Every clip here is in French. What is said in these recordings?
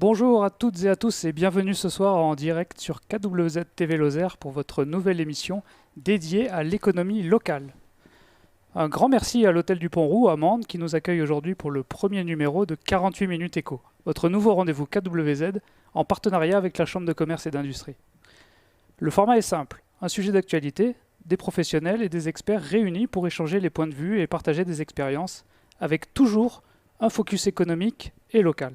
Bonjour à toutes et à tous et bienvenue ce soir en direct sur KWZ TV Lozère pour votre nouvelle émission dédiée à l'économie locale. Un grand merci à l'Hôtel du Pont-Roux à Mende qui nous accueille aujourd'hui pour le premier numéro de 48 minutes éco, votre nouveau rendez-vous KWZ en partenariat avec la Chambre de commerce et d'industrie. Le format est simple, un sujet d'actualité, des professionnels et des experts réunis pour échanger les points de vue et partager des expériences, avec toujours un focus économique et local.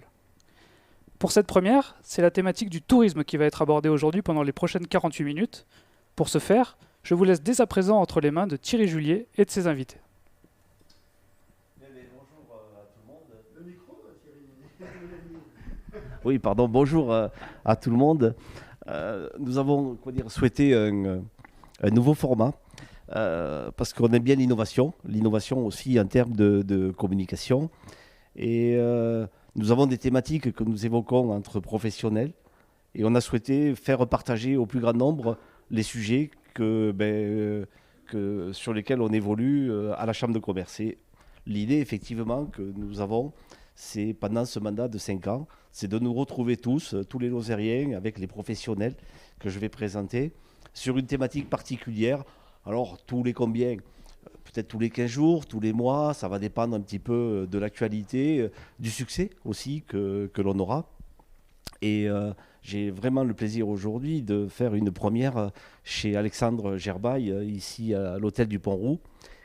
Pour cette première, c'est la thématique du tourisme qui va être abordée aujourd'hui pendant les prochaines 48 minutes. Pour ce faire, je vous laisse dès à présent entre les mains de Thierry Julier et de ses invités. Bonjour à tout le monde. Le micro, Oui, pardon, bonjour à tout le monde. Nous avons souhaité un nouveau format parce qu'on aime bien l'innovation aussi en termes de communication. Et nous avons des thématiques que nous évoquons entre professionnels et on a souhaité faire partager au plus grand nombre les sujets sur lesquels on évolue à la Chambre de commerce. Et l'idée, effectivement, que nous avons, c'est pendant ce mandat de 5 ans, c'est de nous retrouver tous les Lozériens, avec les professionnels que je vais présenter, sur une thématique particulière. Alors, tous les combien ? Peut-être tous les 15 jours, tous les mois, ça va dépendre un petit peu de l'actualité, du succès aussi que l'on aura. Et j'ai vraiment le plaisir aujourd'hui de faire une première chez Alexandre Gerbaille, ici à l'Hôtel du Pont-Roux,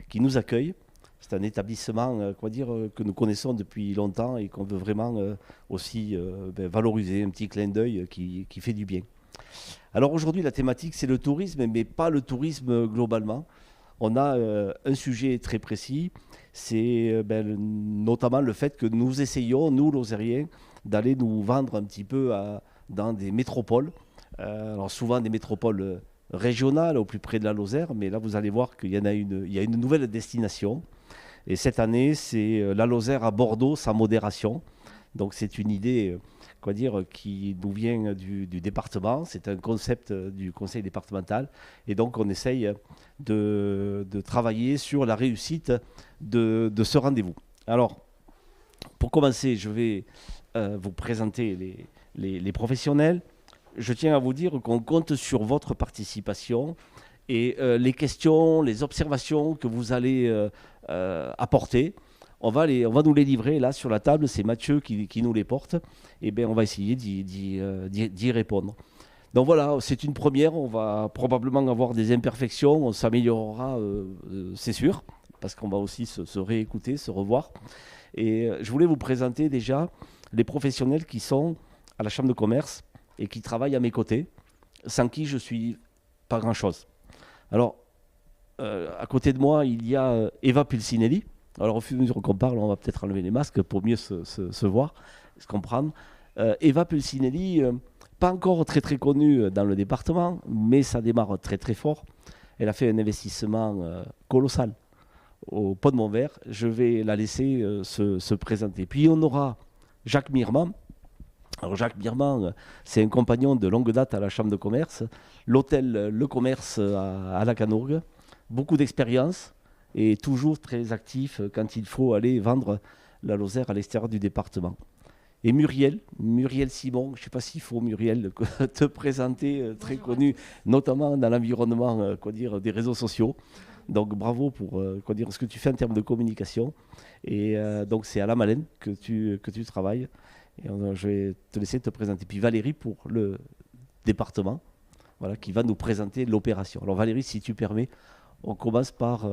qui nous accueille. C'est un établissement que nous connaissons depuis longtemps et qu'on veut vraiment aussi valoriser, un petit clin d'œil qui fait du bien. Alors aujourd'hui, la thématique, c'est le tourisme, mais pas le tourisme globalement. On a un sujet très précis, c'est notamment le fait que nous essayons, nous, Lozériens, d'aller nous vendre un petit peu dans des métropoles. Alors souvent des métropoles régionales, au plus près de la Lozère, mais là, vous allez voir qu'il y en a il y a une nouvelle destination. Et cette année, c'est la Lozère à Bordeaux, sans modération. Donc c'est une idée qui nous vient du département. C'est un concept du conseil départemental. Et donc on essaye de travailler sur la réussite de ce rendez-vous. Alors, pour commencer, je vais vous présenter les professionnels. Je tiens à vous dire qu'on compte sur votre participation et les questions, les observations que vous allez apporter. On va nous les livrer là sur la table, c'est Mathieu qui nous les porte, et bien on va essayer d'y répondre. Donc voilà, c'est une première, on va probablement avoir des imperfections, on s'améliorera, c'est sûr, parce qu'on va aussi se réécouter, se revoir. Et je voulais vous présenter déjà les professionnels qui sont à la Chambre de commerce et qui travaillent à mes côtés, sans qui je suis pas grand-chose. Alors, à côté de moi, il y a Eva Pulcinelli. Alors, au fur et à mesure qu'on parle, on va peut-être enlever les masques pour mieux se voir, se comprendre. Eva Pulcinelli, pas encore très très connue dans le département, mais ça démarre très très fort. Elle a fait un investissement colossal au Pont de Montvert. Je vais la laisser se présenter. Puis on aura Jacques Mirman. Alors Jacques Mirman, c'est un compagnon de longue date à la Chambre de commerce, l'hôtel Le Commerce à la Canourgue, beaucoup d'expérience et toujours très actif quand il faut aller vendre la Lozère à l'extérieur du département. Et Muriel Simon, je ne sais pas s'il faut Muriel te présenter, très connu, notamment dans l'environnement des réseaux sociaux. Donc bravo pour ce que tu fais en termes de communication. Et donc c'est à la Malène que tu travailles. Et je vais te laisser te présenter. Puis Valérie pour le département, voilà, qui va nous présenter l'opération. Alors Valérie, si tu permets, on commence par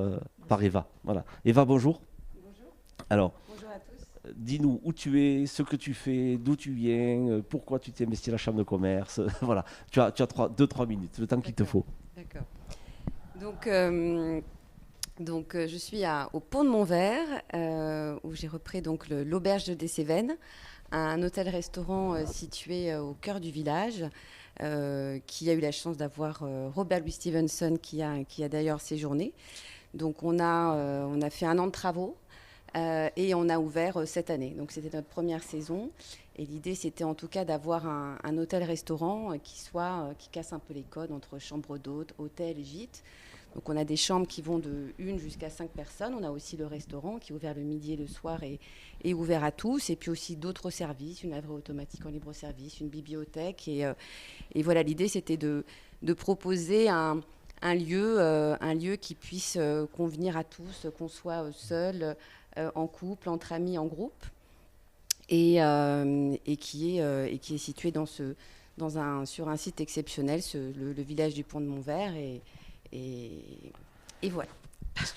Eva. Voilà. Eva, bonjour. Bonjour. Alors, Bonjour à tous. dis-nous où tu es, ce que tu fais, d'où tu viens, pourquoi tu t'es investi à la Chambre de commerce. Voilà, tu as 2-3 minutes, le temps qu'il te faut. D'accord. Donc, je suis au Pont de Montvert, où j'ai repris donc l'auberge des Cévennes, un hôtel-restaurant situé au cœur du village, qui a eu la chance d'avoir Robert Louis Stevenson qui a d'ailleurs séjourné. Donc on a fait 1 an de travaux et on a ouvert cette année. Donc c'était notre première saison et l'idée c'était en tout cas d'avoir un hôtel-restaurant qui casse un peu les codes entre chambre d'hôte, hôtel et gîte. Donc on a des chambres qui vont de 1 jusqu'à 5 personnes. On a aussi le restaurant qui est ouvert le midi et le soir et ouvert à tous. Et puis aussi d'autres services, une laverie automatique en libre service, une bibliothèque. Et voilà, l'idée c'était de proposer un lieu qui puisse convenir à tous, qu'on soit seul, en couple, entre amis, en groupe, et qui est situé sur un site exceptionnel, le village du Pont de Montvert. Et voilà.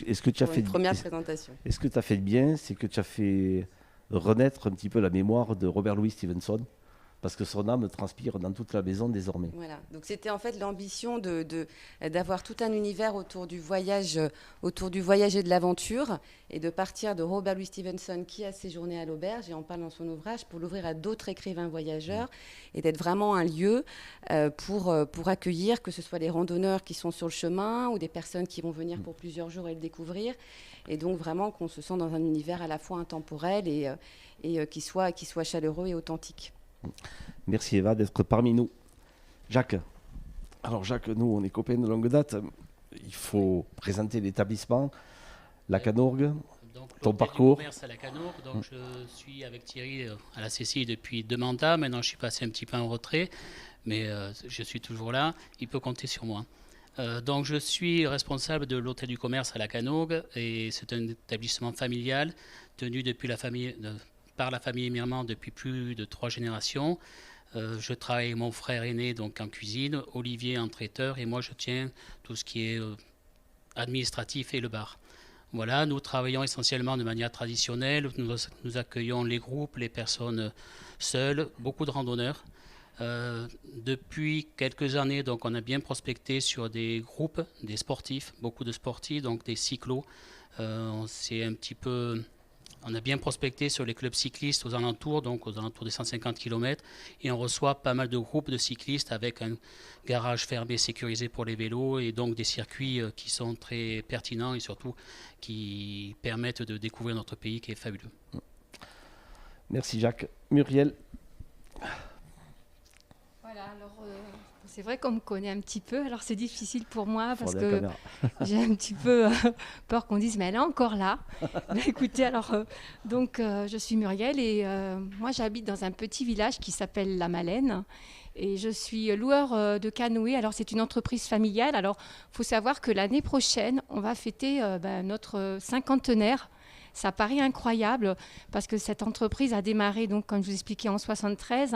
Est-ce que tu as Pour fait une première présentation. Est-ce que tu as fait de bien, c'est que tu as fait renaître un petit peu la mémoire de Robert Louis Stevenson, parce que son âme transpire dans toute la maison désormais. Voilà, donc c'était en fait l'ambition d'avoir tout un univers autour du voyage et de l'aventure, et de partir de Robert Louis Stevenson qui a séjourné à l'auberge, et en parle dans son ouvrage, pour l'ouvrir à d'autres écrivains voyageurs, et d'être vraiment un lieu pour accueillir, que ce soit les randonneurs qui sont sur le chemin, ou des personnes qui vont venir pour plusieurs jours et le découvrir, et donc vraiment qu'on se sent dans un univers à la fois intemporel et qui soit chaleureux et authentique. Merci Eva d'être parmi nous. Jacques. Alors Jacques, nous on est copains de longue date. Il faut présenter l'établissement, la Canourgue, donc, ton parcours. Commerce à la Canourgue. Donc je suis avec Thierry à la CCI depuis 2 mandats. Maintenant je suis passé un petit peu en retrait, mais je suis toujours là. Il peut compter sur moi. Donc je suis responsable de l'hôtel du commerce à la Canourgue, et c'est un établissement familial tenu par la famille Emirman depuis plus de 3 générations. Je travaille avec mon frère aîné donc en cuisine, Olivier en traiteur, et moi je tiens tout ce qui est administratif et le bar. Voilà, nous travaillons essentiellement de manière traditionnelle. Nous accueillons les groupes, les personnes seules, beaucoup de randonneurs. Depuis quelques années, donc, on a bien prospecté sur des groupes, des sportifs, beaucoup de sportifs, donc des cyclos. On a bien prospecté sur les clubs cyclistes aux alentours, donc aux alentours des 150 km, et on reçoit pas mal de groupes de cyclistes avec un garage fermé sécurisé pour les vélos, et donc des circuits qui sont très pertinents et surtout qui permettent de découvrir notre pays qui est fabuleux. Merci Jacques. Muriel. Voilà, alors c'est vrai qu'on me connaît un petit peu, alors c'est difficile pour moi parce Pour la que caméra. j'ai un petit peu peur qu'on dise mais elle est encore là. Mais écoutez, alors je suis Muriel, et moi j'habite dans un petit village qui s'appelle La Malaine, et je suis loueur de canoë. Alors c'est une entreprise familiale. Alors il faut savoir que l'année prochaine on va fêter notre cinquantenaire. Ça paraît incroyable parce que cette entreprise a démarré, donc, comme je vous expliquais, en 73.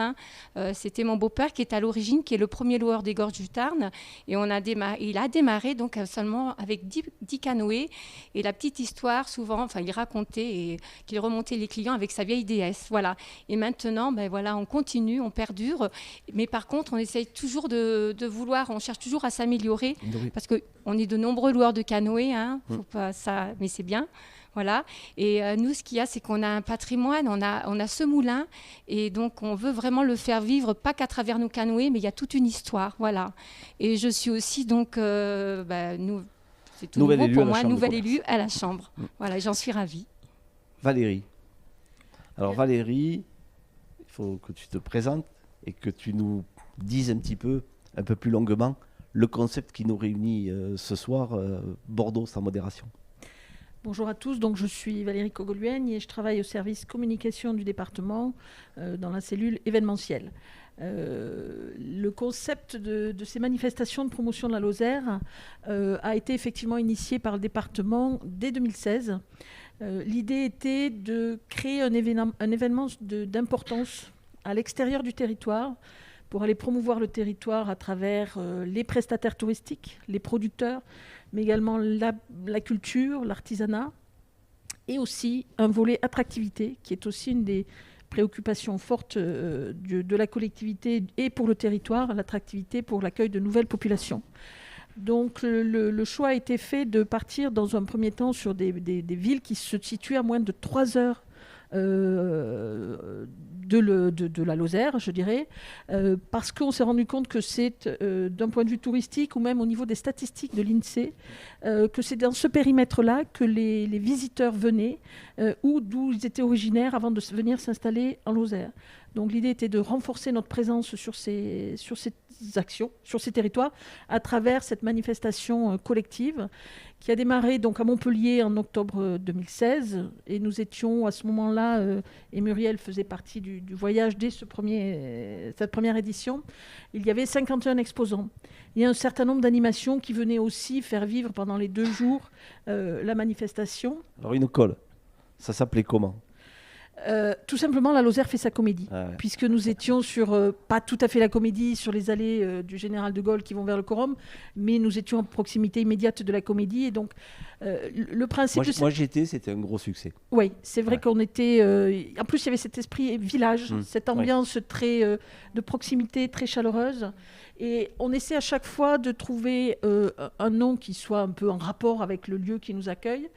C'était mon beau-père qui est à l'origine, qui est le premier loueur des Gorges du Tarn. Et il a démarré donc, seulement avec 10 canoës. Et la petite histoire, souvent, il racontait et qu'il remontait les clients avec sa vieille déesse. Voilà. Et maintenant, on continue, on perdure. Mais par contre, on essaye toujours on cherche toujours à s'améliorer, parce qu'on est de nombreux loueurs de canoës. Faut pas ça, mais c'est bien. Voilà. Et nous, ce qu'il y a, c'est qu'on a un patrimoine, on a ce moulin, et donc on veut vraiment le faire vivre, pas qu'à travers nos canoës, mais il y a toute une histoire. Voilà. Et je suis aussi, donc, c'est tout nouveau pour moi, nouvelle élue à la Chambre. Voilà, j'en suis ravie. Valérie. Alors Valérie, il faut que tu te présentes et que tu nous dises un peu plus longuement, le concept qui nous réunit ce soir, Bordeaux sans modération. Bonjour à tous, donc je suis Valérie Cogoluigne et je travaille au service communication du département dans la cellule événementielle. Le concept de ces manifestations de promotion de la Lozère a été effectivement initié par le département dès 2016. L'idée était de créer un événement d'importance à l'extérieur du territoire pour aller promouvoir le territoire à travers les prestataires touristiques, les producteurs, mais également la culture, l'artisanat, et aussi un volet attractivité, qui est aussi une des préoccupations fortes de la collectivité et pour le territoire, l'attractivité pour l'accueil de nouvelles populations. Donc le choix a été fait de partir dans un premier temps sur des villes qui se situent à moins de 3 heures de la Lozère, je dirais, parce qu'on s'est rendu compte que c'est, d'un point de vue touristique ou même au niveau des statistiques de l'INSEE, que c'est dans ce périmètre-là que les visiteurs venaient ou d'où ils étaient originaires avant de venir s'installer en Lozère. Donc l'idée était de renforcer notre présence sur ces actions, sur ces territoires, à travers cette manifestation collective qui a démarré donc à Montpellier en octobre 2016. Et nous étions à ce moment-là, et Muriel faisait partie du voyage dès cette première édition, il y avait 51 exposants. Il y a un certain nombre d'animations qui venaient aussi faire vivre pendant les 2 jours la manifestation. Alors une colle, ça s'appelait comment ? Tout simplement, la Lozère fait sa comédie, Ah ouais. puisque nous étions sur, pas tout à fait la comédie, sur les allées du Général de Gaulle qui vont vers le Corum, mais nous étions à proximité immédiate de la comédie. Et donc, le principe Moi j'y étais, c'était un gros succès. Oui, c'est vrai Ouais. qu'on était... en plus, il y avait cet esprit village, cette ambiance très de proximité, très chaleureuse. Et on essaie à chaque fois de trouver un nom qui soit un peu en rapport avec le lieu qui nous accueille.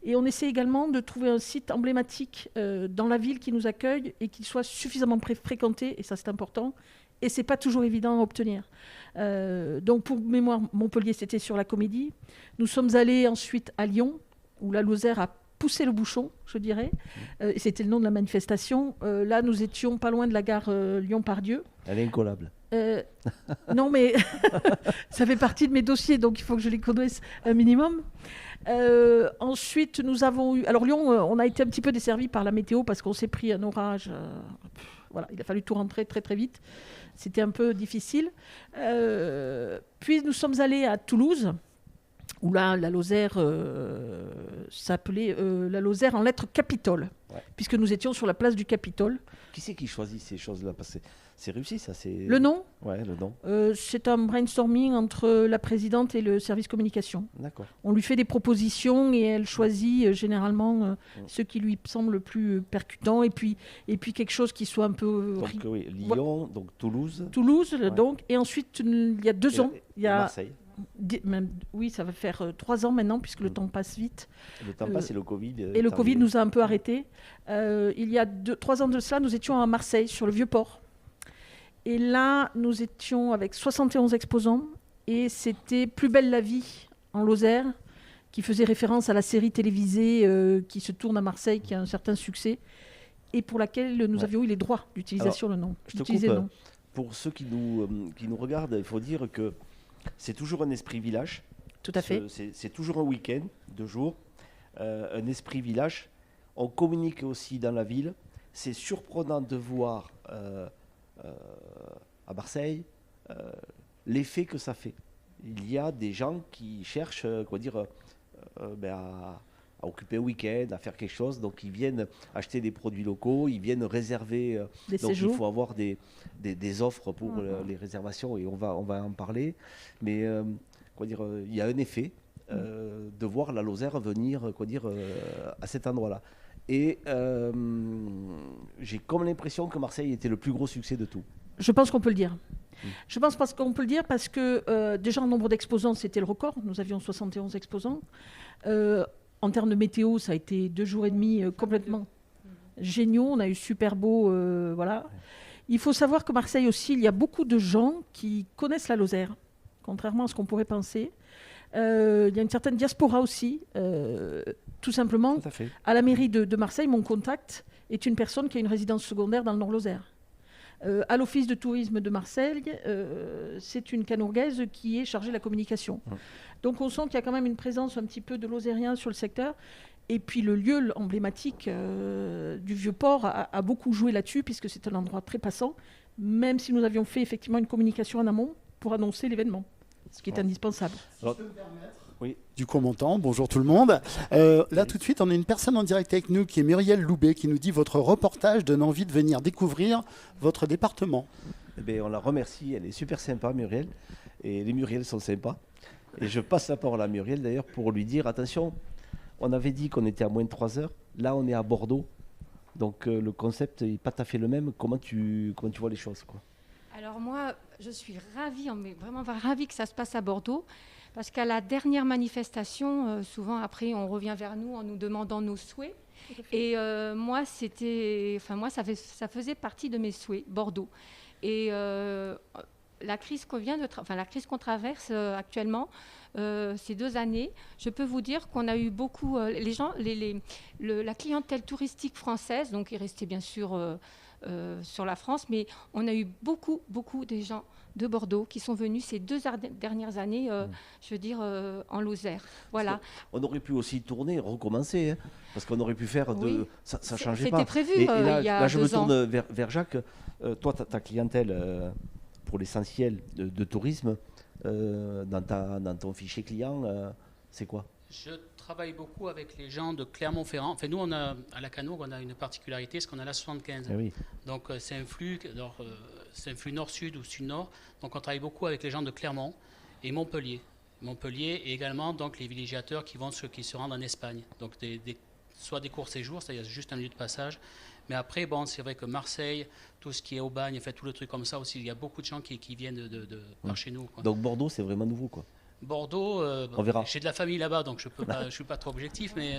Et on essaie également de trouver un site emblématique dans la ville qui nous accueille et qui soit suffisamment fréquenté, et ça c'est important. Et c'est pas toujours évident à obtenir. Donc pour mémoire, Montpellier, c'était sur la comédie. Nous sommes allés ensuite à Lyon, où la Lozère a poussé le bouchon, je dirais. Et c'était le nom de la manifestation. Là, nous étions pas loin de la gare Lyon-Pardieu. Elle est incollable. Non, mais ça fait partie de mes dossiers, donc il faut que je les connaisse un minimum. Ensuite, nous avons eu... Alors Lyon, on a été un petit peu desservi par la météo parce qu'on s'est pris un orage. Voilà, il a fallu tout rentrer très très vite. C'était un peu difficile. Puis nous sommes allés à Toulouse, où là, la Lozère s'appelait la Lozère en lettres Capitole, puisque nous étions sur la place du Capitole. Qui c'est qui choisit ces choses-là ? Parce que c'est réussi, ça. Le nom ? Ouais, le nom. C'est un brainstorming entre la présidente et le service communication. D'accord. On lui fait des propositions et elle choisit généralement ce qui lui semble le plus percutant et puis quelque chose qui soit un peu... Donc oui, Lyon, donc Toulouse. Toulouse, donc. Et ensuite, il y a 2 ans, il y a... Marseille. Oui, ça va faire 3 ans maintenant, puisque le temps passe vite. Le temps passe et le Covid. Et le Covid nous a un peu arrêtés. Il y a 3 ans de cela, nous étions à Marseille, sur le Vieux-Port. Et là, nous étions avec 71 exposants. Et c'était Plus belle la vie en Lozère, qui faisait référence à la série télévisée qui se tourne à Marseille, qui a un certain succès, et pour laquelle nous avions eu les droits d'utilisation le nom. Je te coupe. Pour ceux qui nous regardent, il faut dire que c'est toujours un esprit village. Tout à fait. C'est toujours un week-end, 2 jours. Un esprit village. On communique aussi dans la ville. C'est surprenant de voir à Marseille l'effet que ça fait. Il y a des gens qui cherchent à occuper un week-end, à faire quelque chose. Donc ils viennent acheter des produits locaux, ils viennent réserver. Des donc séjours. il faut avoir des offres pour les réservations et on va en parler. Mais il y a un effet de voir la Lozère venir à cet endroit-là. Et j'ai comme l'impression que Marseille était le plus gros succès de tout. Je pense qu'on peut le dire. Je pense qu'on peut le dire parce que déjà en nombre d'exposants, c'était le record. Nous avions 71 exposants. En termes de météo, ça a été 2 jours et demi complètement géniaux. On a eu super beau. Voilà. Il faut savoir que Marseille aussi, il y a beaucoup de gens qui connaissent la Lozère, contrairement à ce qu'on pourrait penser. Il y a une certaine diaspora aussi. Tout simplement, Tout à fait. à la mairie de Marseille, mon contact est une personne qui a une résidence secondaire dans le Nord-Lozère. À l'office de tourisme de Marseille, c'est une Canourgaise qui est chargée de la communication. Donc on sent qu'il y a quand même une présence un petit peu de Lozériens sur le secteur. Et puis le lieu emblématique du Vieux-Port a beaucoup joué là-dessus, puisque c'est un endroit très passant, même si nous avions fait effectivement une communication en amont pour annoncer l'événement, ce qui est indispensable. Alors, oui. Du Comontant, bonjour tout le monde. Là tout de suite, on a une personne en direct avec nous qui est Muriel Loubet qui nous dit votre reportage donne envie de venir découvrir votre département. Eh bien, on la remercie, elle est super sympa Muriel, et les Muriel sont sympas. Et je passe la parole à Muriel d'ailleurs pour lui dire, attention, on avait dit qu'on était à moins de 3 heures, là on est à Bordeaux, donc le concept n'est pas tout à fait le même. Comment tu vois les choses, quoi? Alors moi, je suis ravie, mais vraiment ravie que ça se passe à Bordeaux, parce qu'à la dernière manifestation, souvent après, on revient vers nous en nous demandant nos souhaits. Et moi, ça faisait partie de mes souhaits, Bordeaux. Et la crise qu'on traverse actuellement, ces 2 années, je peux vous dire qu'on a eu beaucoup, les gens, la clientèle touristique française, donc est restée bien sûr sur la France, mais on a eu beaucoup des gens de Bordeaux qui sont venus ces 2 dernières années, je veux dire, en Lozère. Voilà. On aurait pu aussi tourner, recommencer, hein, parce qu'on aurait pu faire de... Ça changeait pas. C'était prévu Et il y a 2 ans. là, je me tourne vers Jacques. Toi, ta clientèle, pour l'essentiel de tourisme, dans ton fichier client, c'est quoi? Je travaille beaucoup avec les gens de Clermont-Ferrand. Enfin, nous, à la Canour, on a une particularité, c'est qu'on a la 75. Eh oui. Donc, c'est un flux nord-sud ou sud-nord. Donc, on travaille beaucoup avec les gens de Clermont et Montpellier. Montpellier et également donc, les villégiateurs qui se rendent en Espagne. Donc, soit des courts séjours, c'est-à-dire juste un lieu de passage. Mais après, bon, c'est vrai que Marseille, tout ce qui est Aubagne, en fait, tout le truc comme ça aussi, il y a beaucoup de gens qui viennent par chez nous, quoi. Donc Bordeaux, c'est vraiment nouveau, quoi. Bordeaux, on verra. J'ai de la famille là-bas, donc je ne suis pas trop objectif, mais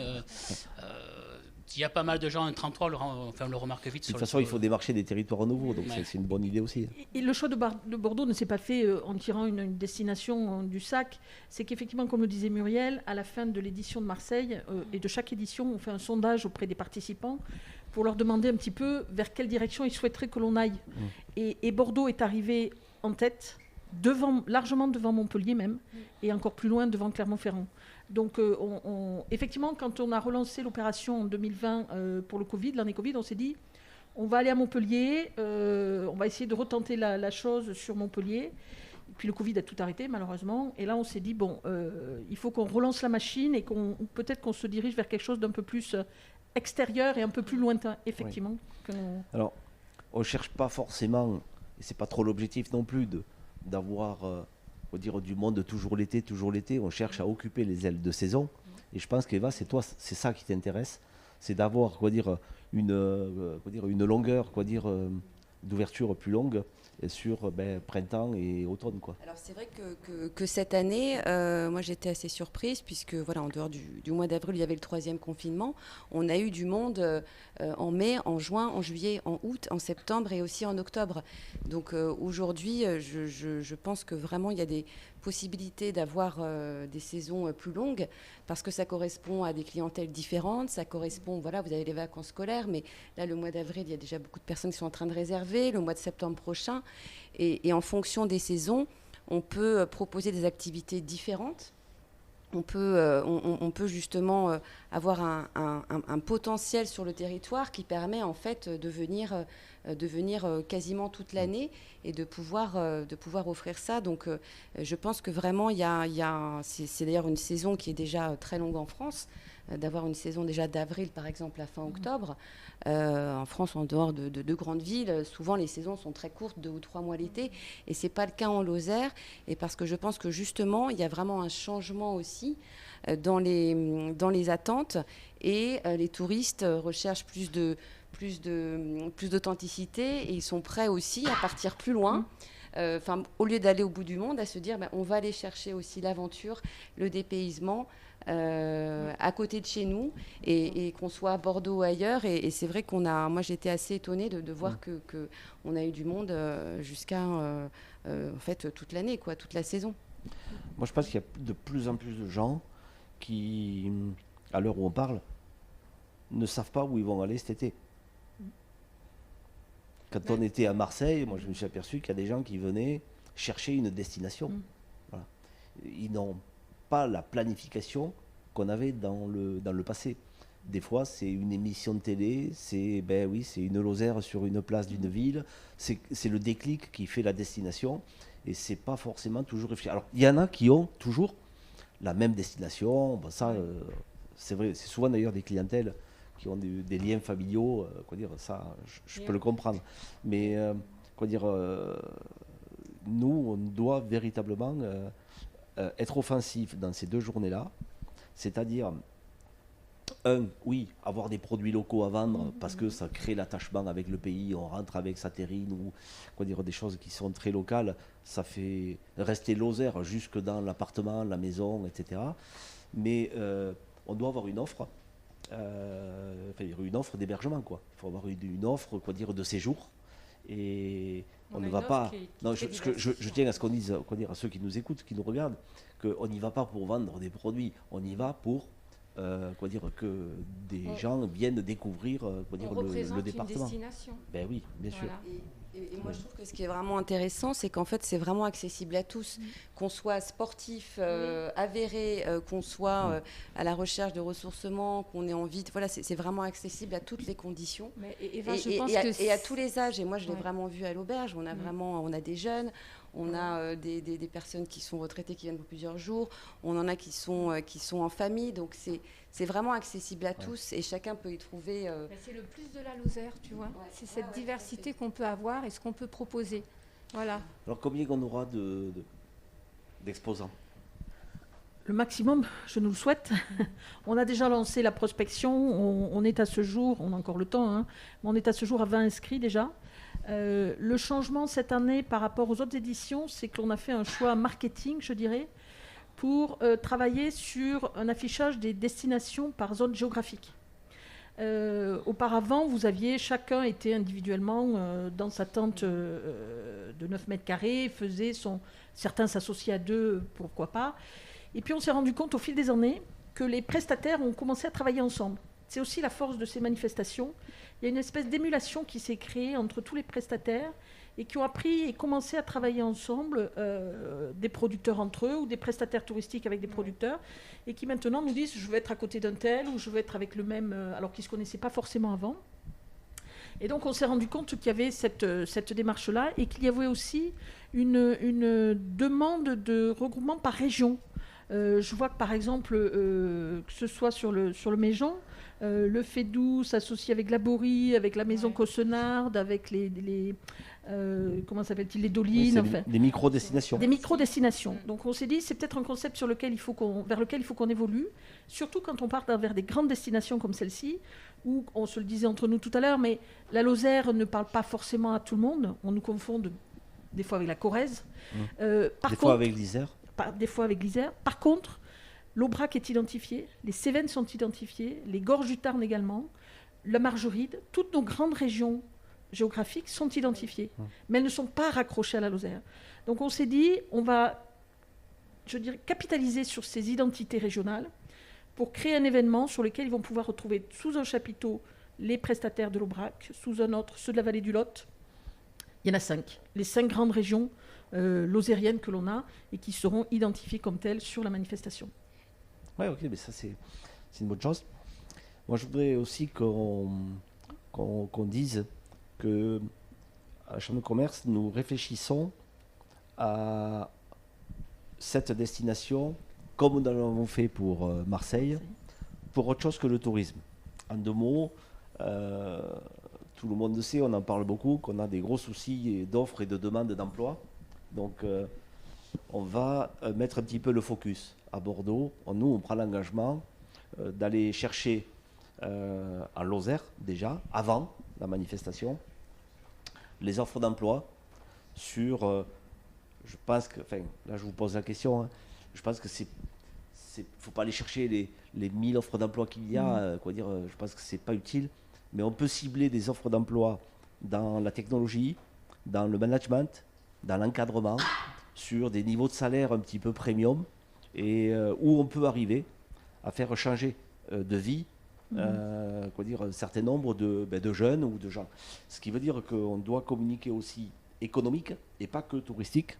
il y a pas mal de gens, un 33, on le remarque vite. De toute façon, il faut démarcher des territoires nouveaux, donc c'est une bonne idée aussi. Et le choix de Bordeaux ne s'est pas fait en tirant une destination du sac. C'est qu'effectivement, comme le disait Muriel, à la fin de l'édition de Marseille, et de chaque édition, on fait un sondage auprès des participants pour leur demander un petit peu vers quelle direction ils souhaiteraient que l'on aille. Et Bordeaux est arrivé en tête, largement devant Montpellier même, et encore plus loin devant Clermont-Ferrand. Donc effectivement, quand on a relancé l'opération en 2020 pour le Covid, l'année Covid, on s'est dit, on va aller à Montpellier, on va essayer de retenter la chose sur Montpellier. Et puis le Covid a tout arrêté malheureusement. Et là, on s'est dit, bon, il faut qu'on relance la machine et peut-être qu'on se dirige vers quelque chose d'un peu plus extérieur et un peu plus lointain, effectivement. Oui. Alors, on ne cherche pas forcément, et c'est pas trop l'objectif non plus, d'avoir du monde toujours l'été. On cherche à occuper les ailes de saison. Et je pense qu'Eva, c'est ça qui t'intéresse, c'est d'avoir une longueur d'ouverture plus longue sur printemps et automne, quoi. Alors c'est vrai que cette année, moi j'étais assez surprise puisque voilà, en dehors du mois d'avril, il y avait le 3e confinement. On a eu du monde en mai, en juin, en juillet, en août, en septembre et aussi en octobre. Donc aujourd'hui, je pense que vraiment il y a des possibilités d'avoir des saisons plus longues parce que ça correspond à des clientèles différentes. Ça correspond, voilà, vous avez les vacances scolaires, mais là le mois d'avril, il y a déjà beaucoup de personnes qui sont en train de réserver. Le mois de septembre prochain. Et en fonction des saisons, on peut proposer des activités différentes. On peut justement avoir un potentiel sur le territoire qui permet en fait de venir quasiment toute l'année et de pouvoir offrir ça. Donc je pense que vraiment c'est d'ailleurs une saison qui est déjà très longue en France, d'avoir une saison déjà d'avril par exemple à fin octobre. En France, en dehors de grandes villes, souvent les saisons sont très courtes, 2 ou 3 mois l'été, et c'est pas le cas en Lozère. Et parce que je pense que justement, il y a vraiment un changement aussi dans les attentes, et les touristes recherchent plus d'authenticité, et ils sont prêts aussi à partir plus loin. Au lieu d'aller au bout du monde, à se dire on va aller chercher aussi l'aventure, le dépaysement à côté de chez nous, et qu'on soit à Bordeaux ou ailleurs. Et c'est vrai moi j'étais assez étonnée de voir que on a eu du monde jusqu'à en fait toute l'année, quoi, toute la saison. Moi je pense qu'il y a de plus en plus de gens qui, à l'heure où on parle, ne savent pas où ils vont aller cet été. Quand on était à Marseille, moi je me suis aperçu qu'il y a des gens qui venaient chercher une destination. Voilà. Ils n'ont pas la planification qu'on avait dans le passé. Des fois, c'est une émission de télé, c'est une Lozère sur une place d'une ville, c'est le déclic qui fait la destination, et c'est pas forcément toujours réfléchi. Alors, il y en a qui ont toujours la même destination, c'est vrai, c'est souvent d'ailleurs des clientèles qui ont des liens familiaux, ça, je peux le comprendre. Mais, nous, on doit véritablement être offensif dans ces 2 journées-là, c'est-à-dire, avoir des produits locaux à vendre parce que ça crée l'attachement avec le pays, on rentre avec sa terrine ou des choses qui sont très locales, ça fait rester Lozère jusque dans l'appartement, la maison, etc. Mais on doit avoir une offre. Une offre d'hébergement, quoi. Il faut avoir une offre, de séjour, et on ne va pas. Non, je tiens à ce qu'on dise, à ceux qui nous écoutent, qui nous regardent, qu'on n'y va pas pour vendre des produits, on y va pour que des gens viennent découvrir le département. Une destination. Ben oui, bien sûr. Voilà. Et moi, je trouve que ce qui est vraiment intéressant, c'est qu'en fait, c'est vraiment accessible à tous. Qu'on soit sportif, avéré, qu'on soit à la recherche de ressourcement, qu'on ait envie... Voilà, c'est vraiment accessible à toutes les conditions. Mais Eva, je Et, pense et à tous les âges. Et moi, je l'ai Ouais. vraiment vu à l'auberge. On a on a des jeunes, on a des personnes qui sont retraitées, qui viennent pour plusieurs jours. On en a qui sont en famille. Donc, c'est vraiment accessible à tous. Et chacun peut y trouver... Mais c'est le plus de la Lozère, tu vois. C'est cette diversité qu'on peut avoir et ce qu'on peut proposer. Voilà. Alors combien on aura d'exposants? Le maximum, je nous le souhaite. On a déjà lancé la prospection. On est à ce jour, on a encore le temps, hein, mais on est à ce jour à 20 inscrits déjà. Le changement cette année par rapport aux autres éditions, c'est qu'on a fait un choix marketing, je dirais, pour travailler sur un affichage des destinations par zone géographique. Auparavant, chacun était individuellement dans sa tente de 9 mètres carrés, certains s'associaient à deux, pourquoi pas. Et puis on s'est rendu compte au fil des années que les prestataires ont commencé à travailler ensemble. C'est aussi la force de ces manifestations. Il y a une espèce d'émulation qui s'est créée entre tous les prestataires et qui ont appris et commencé à travailler ensemble, des producteurs entre eux ou des prestataires touristiques avec des producteurs, et qui maintenant nous disent je veux être à côté d'un tel ou je veux être avec le même, alors qu'ils ne se connaissaient pas forcément avant. Et donc on s'est rendu compte qu'il y avait cette démarche-là et qu'il y avait aussi une demande de regroupement par région. Je vois que par exemple, que ce soit sur le Méjean, le Fédou s'associe avec la Borie, avec la Maison Cossenard, avec les comment s'appelle-t-il, les Dolines, des micro-destinations. Des micro-destinations. Donc on s'est dit, c'est peut-être un concept vers lequel il faut qu'on évolue, surtout quand on part vers des grandes destinations comme celle-ci, où on se le disait entre nous tout à l'heure, mais la Lozère ne parle pas forcément à tout le monde. On nous confond des fois avec la Corrèze. Fois avec l'Isère. Des fois avec l'Isère. Par contre, l'Aubrac est identifié, les Cévennes sont identifiées, les Gorges du Tarn également, la Margeride, toutes nos grandes régions géographiques sont identifiées, mais elles ne sont pas raccrochées à la Lozère. Donc on s'est dit, on va, je dirais, capitaliser sur ces identités régionales pour créer un événement sur lequel ils vont pouvoir retrouver sous un chapiteau les prestataires de l'Aubrac, sous un autre ceux de la vallée du Lot. Il y en a 5, les 5 grandes régions lozériennes que l'on a et qui seront identifiées comme telles sur la manifestation. Oui, ok, mais ça c'est une bonne chose. Moi je voudrais aussi qu'on dise que à la Chambre de commerce, nous réfléchissons à cette destination, comme nous l'avons fait pour Marseille, pour autre chose que le tourisme. En 2 mots, tout le monde sait, on en parle beaucoup, qu'on a des gros soucis d'offres et de demandes d'emploi. Donc on va mettre un petit peu le focus. À Bordeaux, nous on prend l'engagement d'aller chercher en Lozère déjà, avant la manifestation, les offres d'emploi sur, je pense que, enfin là je vous pose la question, hein, je pense que faut pas aller chercher les 1000 offres d'emploi qu'il y a, je pense que c'est pas utile, mais on peut cibler des offres d'emploi dans la technologie, dans le management, dans l'encadrement, sur des niveaux de salaire un petit peu premium, et où on peut arriver à faire changer de vie un certain nombre de jeunes ou de gens. Ce qui veut dire qu'on doit communiquer aussi économique et pas que touristique.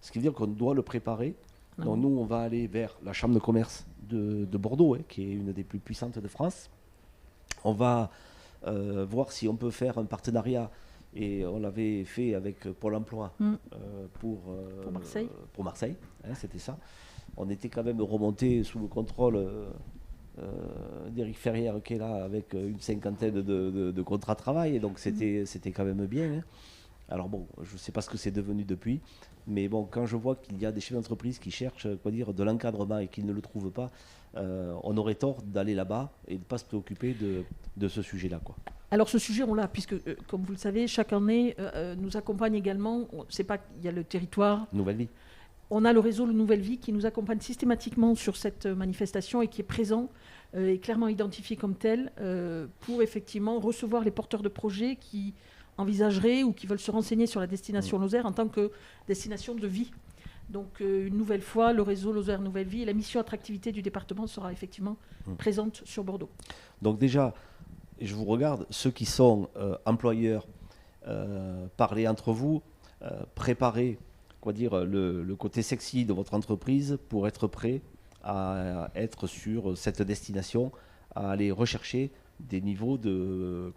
Ce qui veut dire qu'on doit le préparer. Donc nous, on va aller vers la Chambre de commerce de Bordeaux, qui est une des plus puissantes de France. On va voir si on peut faire un partenariat, et on l'avait fait avec Pôle emploi pour Marseille. Pour Marseille, c'était ça. On était quand même remonté sous le contrôle d'Éric Ferrière, qui est là avec une 50aine de contrats de travail, et donc c'était quand même bien. Hein. Alors bon, je ne sais pas ce que c'est devenu depuis, mais bon, quand je vois qu'il y a des chefs d'entreprise qui cherchent de l'encadrement et qu'ils ne le trouvent pas, on aurait tort d'aller là-bas et de ne pas se préoccuper de ce sujet-là, quoi. Alors ce sujet, on l'a, puisque, comme vous le savez, chaque année nous accompagne également, c'est pas qu'il y a le territoire... Nouvelle Vie. On a le réseau Le Nouvelle Vie qui nous accompagne systématiquement sur cette manifestation et qui est présent et clairement identifié comme tel pour effectivement recevoir les porteurs de projets qui envisageraient ou qui veulent se renseigner sur la destination Lozère en tant que destination de vie. Donc, une nouvelle fois, le réseau Lozère Nouvelle Vie et la mission attractivité du département sera effectivement présente sur Bordeaux. Donc déjà, je vous regarde, ceux qui sont employeurs, parlez entre vous, préparez le côté sexy de votre entreprise pour être prêt à être sur cette destination, à aller rechercher des niveaux de,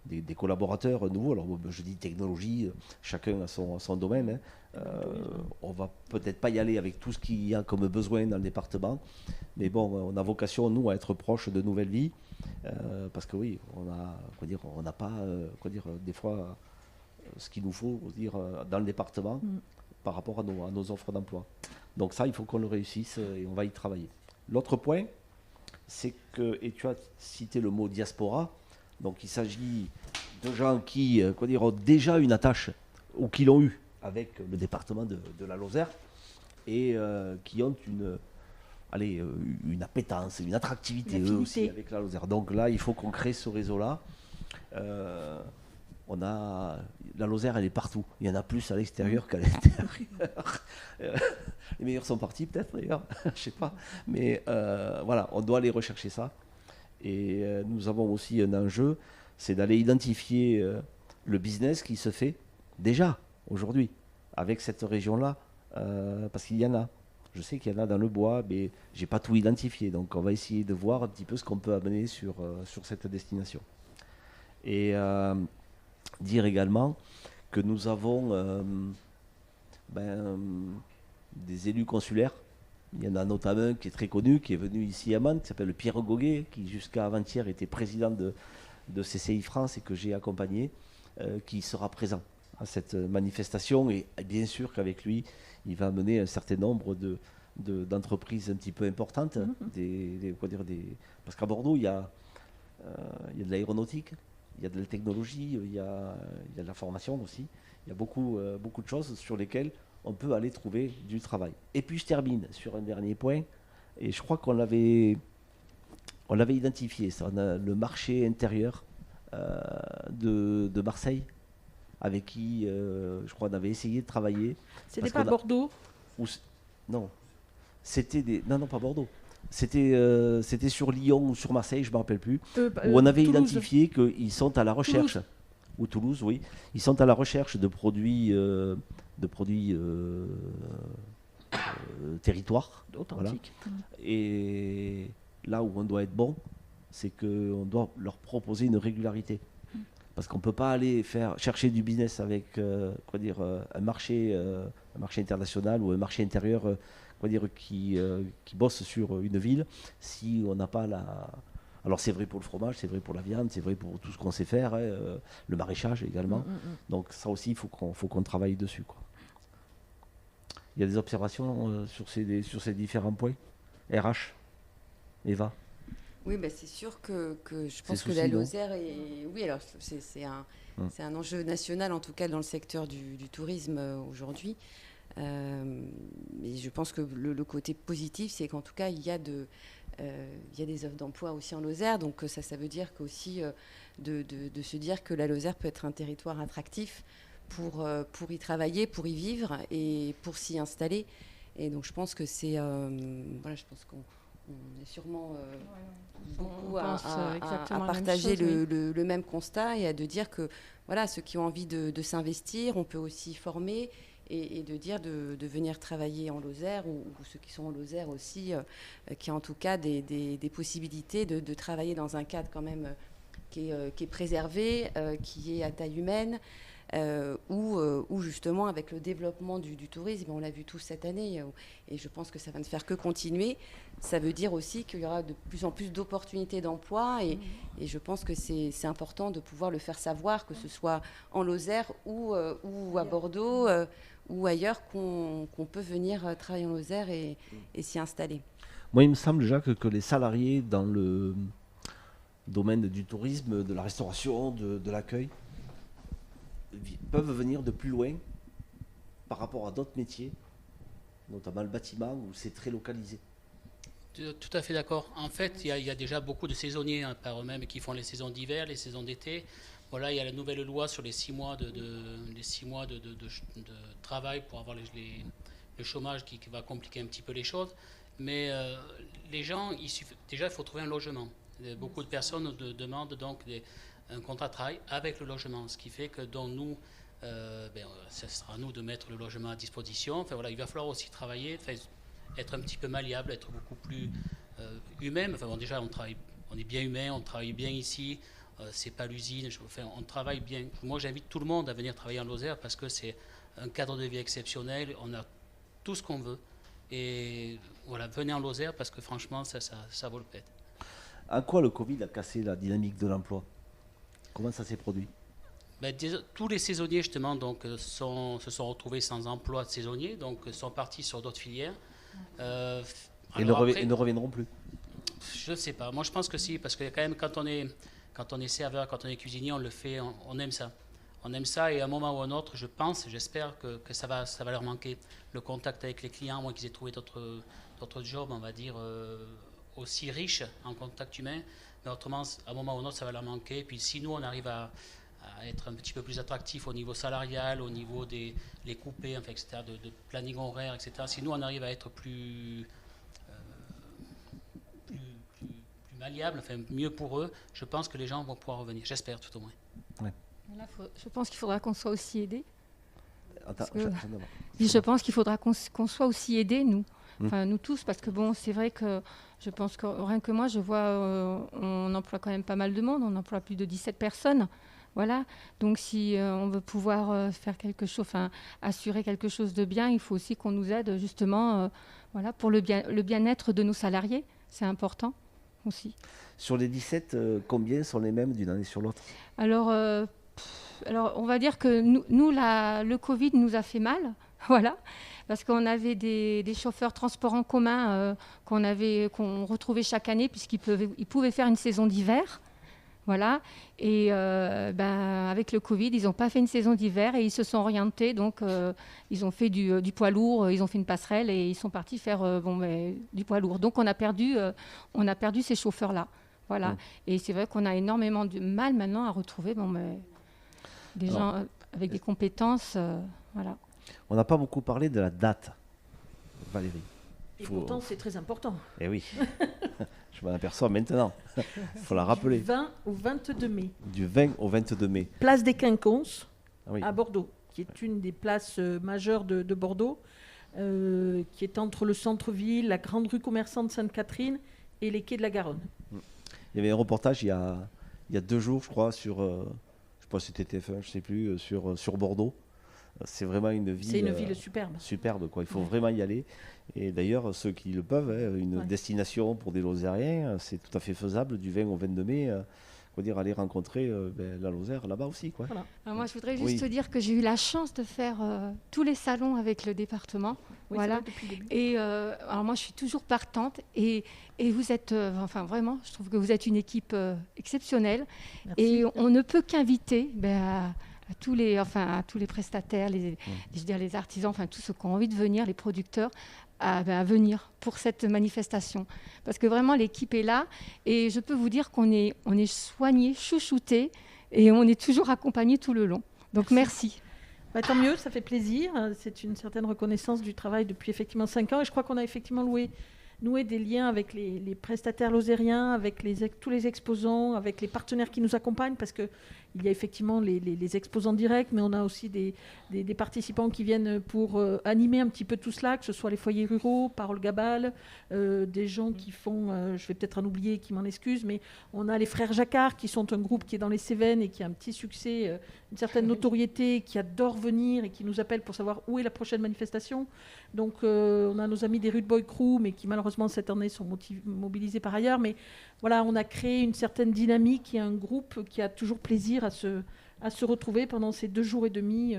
des collaborateurs nouveaux. Alors je dis technologie, chacun a son domaine. On va peut-être pas y aller avec tout ce qu'il y a comme besoin dans le département, mais bon, on a vocation nous à être proche de Nouvelle Vie, parce que oui, on n'a pas, des fois ce qu'il nous faut dans le département par rapport à nos offres d'emploi. Donc ça, il faut qu'on le réussisse et on va y travailler. L'autre point, c'est que, et tu as cité le mot diaspora, donc il s'agit de gens qui ont déjà une attache, ou qui l'ont eu avec le département de la Lozère, et qui ont une appétence, une attractivité eux aussi avec la Lozère. Donc là, il faut qu'on crée ce réseau-là. La Lozère, elle est partout. Il y en a plus à l'extérieur qu'à l'intérieur. Les meilleurs sont partis peut-être d'ailleurs, je sais pas. Mais voilà, on doit aller rechercher ça. Et nous avons aussi un enjeu, c'est d'aller identifier le business qui se fait déjà aujourd'hui avec cette région-là, parce qu'il y en a. Je sais qu'il y en a dans le bois, mais j'ai pas tout identifié. Donc on va essayer de voir un petit peu ce qu'on peut amener sur cette destination. Et dire également que nous avons des élus consulaires. Il y en a notamment un qui est très connu, qui est venu ici à Mende, qui s'appelle Pierre Goguet, qui jusqu'à avant-hier était président de CCI France et que j'ai accompagné, qui sera présent à cette manifestation. Et bien sûr qu'avec lui, il va amener un certain nombre d'entreprises un petit peu importantes. Parce qu'à Bordeaux, il y a de l'aéronautique, il y a de la technologie, il y a de la formation aussi. Il y a beaucoup de choses sur lesquelles on peut aller trouver du travail. Et puis je termine sur un dernier point, et je crois qu'on l'avait identifié, ça, on a le marché intérieur de Marseille, avec qui je crois on avait essayé de travailler. C'était pas Bordeaux Non, non, pas Bordeaux. C'était sur Lyon ou sur Marseille, je ne me rappelle plus, où on avait Toulouse. identifié qu'ils sont à la recherche, ou Toulouse, oui, ils sont à la recherche de produits territoires, authentiques. Voilà. Et là où on doit être bon, c'est qu'on doit leur proposer une régularité. Parce qu'on ne peut pas aller chercher du business avec un marché international ou un marché intérieur qui bosse sur une ville si on n'a pas la... Alors c'est vrai pour le fromage, c'est vrai pour la viande, c'est vrai pour tout ce qu'on sait faire, le maraîchage également. Donc ça aussi, il faut qu'on travaille dessus, quoi. Il y a des observations sur ces différents points. RH, Eva. Oui, c'est sûr que je pense que la Lozère est... Oui, alors c'est un enjeu national, en tout cas dans le secteur du tourisme aujourd'hui. Mais je pense que le côté positif, c'est qu'en tout cas, il y a des offres d'emploi aussi en Lozère. Donc ça veut dire qu'aussi de se dire que la Lozère peut être un territoire attractif pour y travailler, pour y vivre et pour s'y installer. Et donc je pense que c'est... je pense qu'on est sûrement beaucoup à partager le même constat et à de dire que voilà, ceux qui ont envie de s'investir, on peut aussi former et de dire de venir travailler en Lozère ou ceux qui sont en Lozère aussi, qui ont en tout cas des possibilités de travailler dans un cadre quand même qui est préservé, qui est à taille humaine. Où justement avec le développement du tourisme, on l'a vu tous cette année, et je pense que ça va ne faire que continuer, ça veut dire aussi qu'il y aura de plus en plus d'opportunités d'emploi, et je pense que c'est important de pouvoir le faire savoir, que ce soit en Lozère ou à Bordeaux ou ailleurs, qu'on peut venir travailler en Lozère et s'y installer. Moi, il me semble, Jacques, que les salariés dans le domaine du tourisme, de la restauration, de l'accueil, peuvent venir de plus loin par rapport à d'autres métiers, notamment le bâtiment, où c'est très localisé. Tout à fait d'accord. En fait, il y a déjà beaucoup de saisonniers par eux-mêmes qui font les saisons d'hiver, les saisons d'été. Voilà, il y a la nouvelle loi sur les 6 mois les 6 mois de travail pour avoir le chômage qui va compliquer un petit peu les choses. Mais les gens, déjà, il faut trouver un logement. Beaucoup de personnes demandent donc un contrat de travail avec le logement, ce qui fait que nous, ce sera à nous de mettre le logement à disposition. Enfin, voilà, il va falloir aussi travailler, être un petit peu malléable, être beaucoup plus humain. Enfin, bon, déjà, on est bien humain, on travaille bien ici. C'est pas l'usine, on travaille bien. Moi, j'invite tout le monde à venir travailler en Lozère parce que c'est un cadre de vie exceptionnel. On a tout ce qu'on veut. Et voilà, venez en Lozère parce que franchement, ça vaut le peine. En quoi le Covid a cassé la dynamique de l'emploi? Comment ça s'est produit? Tous les saisonniers, justement, donc, se sont retrouvés sans emploi de saisonniers, donc sont partis sur d'autres filières. Et ne reviendront plus? Je ne sais pas. Moi, je pense que si, parce que quand même, quand on est serveur, quand on est cuisinier, on le fait, on aime ça. On aime ça et à un moment ou à un autre, j'espère que ça va leur manquer. Le contact avec les clients, moins qu'ils aient trouvé d'autres jobs, on va dire, aussi riches en contact humain. Mais autrement, à un moment ou à un autre, ça va leur manquer. Et puis si nous, on arrive à être un petit peu plus attractif au niveau salarial, au niveau des coupés, enfin, etc., de planning horaire, etc. Si nous, on arrive à être plus malléable, enfin mieux pour eux, je pense que les gens vont pouvoir revenir. J'espère tout au moins. Ouais. Là, je pense qu'il faudra qu'on soit aussi aidés. Je Je pense qu'il faudra qu'on soit aussi aidés, nous. Enfin, nous tous, parce que bon, c'est vrai que je pense que rien que moi, je vois, on emploie quand même pas mal de monde, on emploie plus de 17 personnes. Voilà. Donc, si on veut pouvoir faire quelque chose, enfin, assurer quelque chose de bien, il faut aussi qu'on nous aide, justement, voilà, pour le bien-être de nos salariés. C'est important aussi. Sur les 17, combien sont les mêmes d'une année sur l'autre? Alors, on va dire que nous le Covid nous a fait mal, voilà, parce qu'on avait des chauffeurs transport en commun qu'on retrouvait chaque année puisqu'ils pouvaient faire une saison d'hiver, voilà. Et avec le Covid, ils n'ont pas fait une saison d'hiver et ils se sont orientés, donc ils ont fait du poids lourd, ils ont fait une passerelle et ils sont partis faire du poids lourd. Donc on a perdu ces chauffeurs-là, voilà. Et c'est vrai qu'on a énormément de mal maintenant à retrouver des gens avec des compétences, voilà. On n'a pas beaucoup parlé de la date, Valérie. Et pourtant, c'est très important. Eh oui, je m'en aperçois maintenant. Il faut la rappeler. Du 20 au 22 mai. Du 20 au 22 mai. Place des Quinconces, Oui. à Bordeaux, qui est une des places majeures de Bordeaux, qui est entre le centre-ville, la grande rue commerçante Sainte-Catherine et les quais de la Garonne. Il y avait un reportage il y a 2 jours, je crois, sur, je ne sais pas si c'était TF1, je ne sais plus, sur Bordeaux. C'est vraiment une ville. C'est une ville superbe. Superbe, quoi. Il faut vraiment y aller. Et d'ailleurs, ceux qui le peuvent, une destination pour des Lozériens, c'est tout à fait faisable du 20 au 22 mai. Aller rencontrer la Lozère là-bas aussi, quoi. Voilà. Alors moi, je voudrais juste dire que j'ai eu la chance de faire tous les salons avec le département. Oui, voilà. c'est vrai, depuis le début. Et alors moi, je suis toujours partante. Et vous êtes, vraiment, je trouve que vous êtes une équipe exceptionnelle. Merci. Et on ne peut qu'inviter à tous les prestataires, les artisans, enfin tous ceux qui ont envie de venir, les producteurs, à venir pour cette manifestation. Parce que vraiment, l'équipe est là et je peux vous dire qu'on est soigné, chouchouté et on est toujours accompagné tout le long. Donc merci. Tant mieux, ça fait plaisir. C'est une certaine reconnaissance du travail depuis effectivement 5 ans et je crois qu'on a effectivement noué des liens avec les prestataires lozériens, avec tous les exposants, avec les partenaires qui nous accompagnent, parce qu'il y a effectivement les exposants directs, mais on a aussi des participants qui viennent pour animer un petit peu tout cela, que ce soit les foyers ruraux, Parole Gabal, des gens qui font, je vais peut-être en oublier, qui m'en excusent, mais on a les Frères Jacquard, qui sont un groupe qui est dans les Cévennes et qui a un petit succès, une certaine notoriété, qui adore venir et qui nous appelle pour savoir où est la prochaine manifestation. Donc on a nos amis des Rude Boy Crew, mais qui malheureusement cette année sont mobilisés par ailleurs. Mais voilà, on a créé une certaine dynamique et un groupe qui a toujours plaisir à se retrouver pendant ces 2 jours et demi